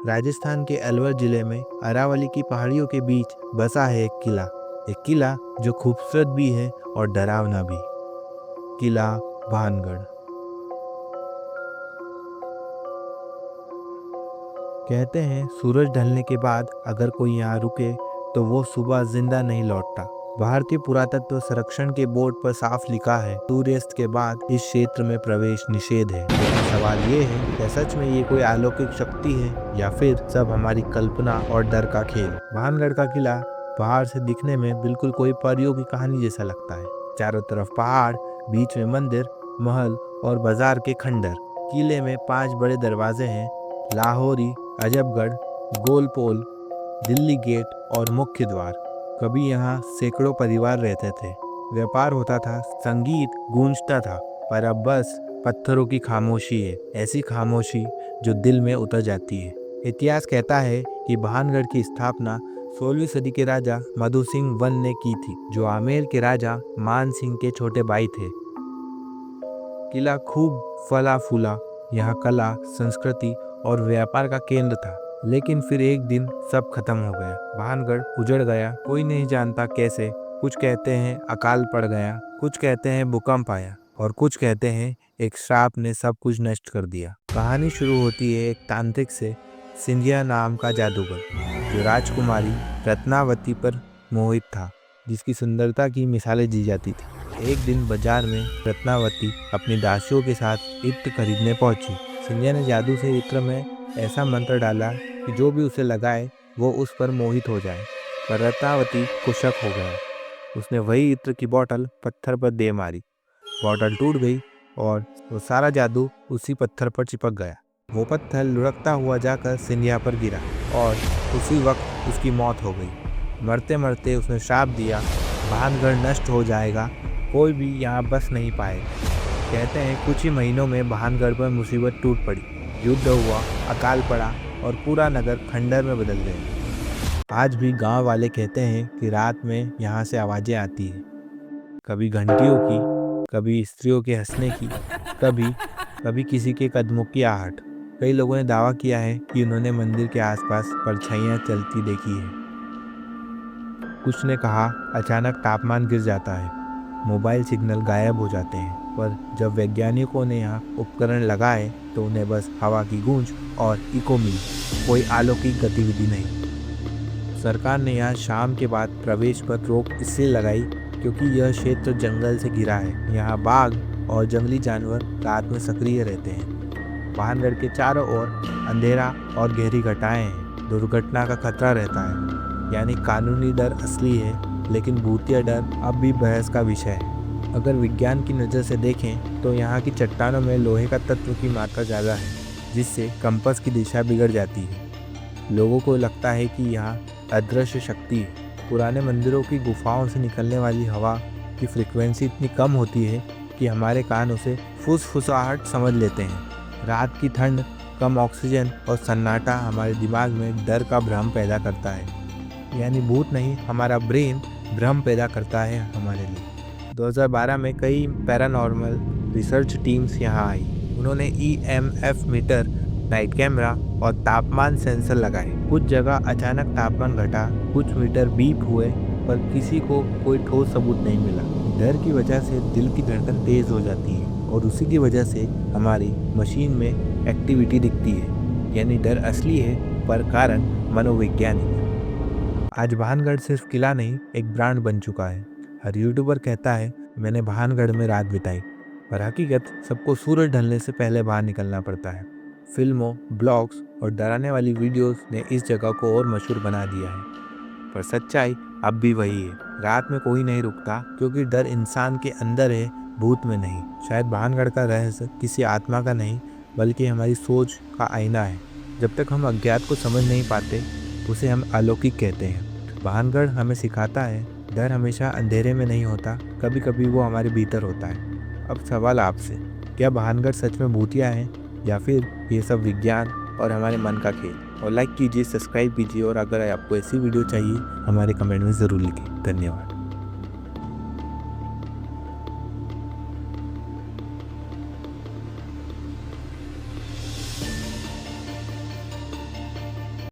राजस्थान के अलवर जिले में अरावली की पहाड़ियों के बीच बसा है एक किला जो खूबसूरत भी है और डरावना भी। किला भानगढ़। कहते हैं सूरज ढलने के बाद अगर कोई यहाँ रुके तो वो सुबह जिंदा नहीं लौटता। भारतीय पुरातत्व संरक्षण के बोर्ड पर साफ लिखा है, सूर्यास्त के बाद इस क्षेत्र में प्रवेश निषेध है। लेकिन सवाल ये है, क्या सच में ये कोई अलौकिक शक्ति है या फिर सब हमारी कल्पना और डर का खेल। भानगढ़ का किला बाहर से दिखने में बिल्कुल कोई परियों की कहानी जैसा लगता है। चारों तरफ पहाड़, बीच में मंदिर, महल और बाजार के खंडर। किले में 5 बड़े दरवाजे हैं, लाहौरी, अजबगढ़, गोलपोल, दिल्ली गेट और मुख्य द्वार। कभी यहाँ सैकड़ों परिवार रहते थे, व्यापार होता था, संगीत गूंजता था, पर अब बस पत्थरों की खामोशी है, ऐसी खामोशी जो दिल में उतर जाती है। इतिहास कहता है कि भानगढ़ की स्थापना 16वीं सदी के राजा मधु सिंह वन ने की थी, जो आमेर के राजा मान सिंह के छोटे भाई थे। किला खूब फला फूला, यहाँ कला, संस्कृति और व्यापार का केंद्र था। लेकिन फिर एक दिन सब खत्म हो गया, भानगढ़ उजड़ गया। कोई नहीं जानता कैसे। कुछ कहते हैं अकाल पड़ गया, कुछ कहते हैं भूकंप आया और कुछ कहते हैं एक श्राप ने सब कुछ नष्ट कर दिया। कहानी शुरू होती है एक तांत्रिक से, सिंधिया नाम का जादूगर, जो राजकुमारी रत्नावती पर मोहित था, जिसकी सुंदरता की मिसालें दी जाती थी। एक दिन बाजार में रत्नावती अपनी दासियों के साथ इत्र खरीदने पहुंची। सिंधिया ने जादू से इत्र में ऐसा मंत्र डाला कि जो भी उसे लगाए वो उस पर मोहित हो जाए। पर रत्नावती को शक हो गया। उसने वही इत्र की बोतल पत्थर पर दे मारी। बोतल टूट गई और वो सारा जादू उसी पत्थर पर चिपक गया। वो पत्थर लुढ़कता हुआ जाकर सिंधिया पर गिरा और उसी वक्त उसकी मौत हो गई। मरते मरते उसने श्राप दिया, भानगढ़ नष्ट हो जाएगा, कोई भी यहाँ बस नहीं पाएगा। कहते हैं कुछ ही महीनों में भानगढ़ पर मुसीबत टूट पड़ी, युद्ध हुआ, अकाल पड़ा और पूरा नगर खंडर में बदल गया। आज भी गांव वाले कहते हैं कि रात में यहाँ से आवाजें आती हैं, कभी घंटियों की, कभी स्त्रियों के हंसने की, कभी किसी के कदमों की आहट। कई लोगों ने दावा किया है कि उन्होंने मंदिर के आसपास परछाइयाँ चलती देखी है। कुछ ने कहा अचानक तापमान गिर जाता है, मोबाइल सिग्नल गायब हो जाते हैं। पर जब वैज्ञानिकों ने यहाँ उपकरण लगाए तो उन्हें बस हवा की गूंज और इको मिली, कोई अलौकिक गतिविधि नहीं। सरकार ने यहाँ शाम के बाद प्रवेश पर रोक इसलिए लगाई क्योंकि यह क्षेत्र जंगल से घिरा है। यहाँ बाघ और जंगली जानवर रात में सक्रिय रहते हैं। भानगढ़ के चारों ओर अंधेरा और गहरी घटाएं हैं, दुर्घटना का खतरा रहता है। यानी कानूनी डर असली है, लेकिन भूतिया डर अब भी बहस का विषय है। अगर विज्ञान की नज़र से देखें तो यहाँ की चट्टानों में लोहे का तत्व की मात्रा ज़्यादा है, जिससे कंपास की दिशा बिगड़ जाती है। लोगों को लगता है कि यहाँ अदृश्य शक्ति है। पुराने मंदिरों की गुफाओं से निकलने वाली हवा की फ्रिक्वेंसी इतनी कम होती है कि हमारे कान उसे फुसफुसाहट समझ लेते हैं। रात की ठंड, कम ऑक्सीजन और सन्नाटा हमारे दिमाग में डर का भ्रम पैदा करता है। यानी भूत नहीं, हमारा ब्रेन भ्रम पैदा करता है हमारे लिए। 2012 में कई पैरानॉर्मल रिसर्च टीम्स यहाँ आई। उन्होंने EMF मीटर, नाइट कैमरा और तापमान सेंसर लगाए। कुछ जगह अचानक तापमान घटा, कुछ मीटर बीप हुए, पर किसी को कोई ठोस सबूत नहीं मिला। डर की वजह से दिल की धड़कन तेज हो जाती है और उसी की वजह से हमारी मशीन में एक्टिविटी दिखती है। यानी डर असली है पर कारण मनोवैज्ञानिक। आज भानगढ़ सिर्फ किला नहीं, एक ब्रांड बन चुका है। हर यूट्यूबर कहता है मैंने भानगढ़ में रात बिताई, पर हकीकत सबको सूरज ढलने से पहले बाहर निकलना पड़ता है। फिल्मों, ब्लॉग्स और डराने वाली वीडियोस ने इस जगह को और मशहूर बना दिया है, पर सच्चाई अब भी वही है। रात में कोई नहीं रुकता क्योंकि डर इंसान के अंदर है, भूत में नहीं। शायद भानगढ़ का रहस्य किसी आत्मा का नहीं, बल्कि हमारी सोच का आईना है। जब तक हम अज्ञात को समझ नहीं पाते, उसे हम अलौकिक कहते हैं। भानगढ़ हमें सिखाता है डर हमेशा अंधेरे में नहीं होता, कभी कभी वो हमारे भीतर होता है। अब सवाल आपसे, क्या भानगढ़ सच में भूतिया है या फिर ये सब विज्ञान और हमारे मन का खेल? और लाइक कीजिए, सब्सक्राइब कीजिए और अगर आपको ऐसी वीडियो चाहिए हमारे कमेंट में ज़रूर लिखें। धन्यवाद।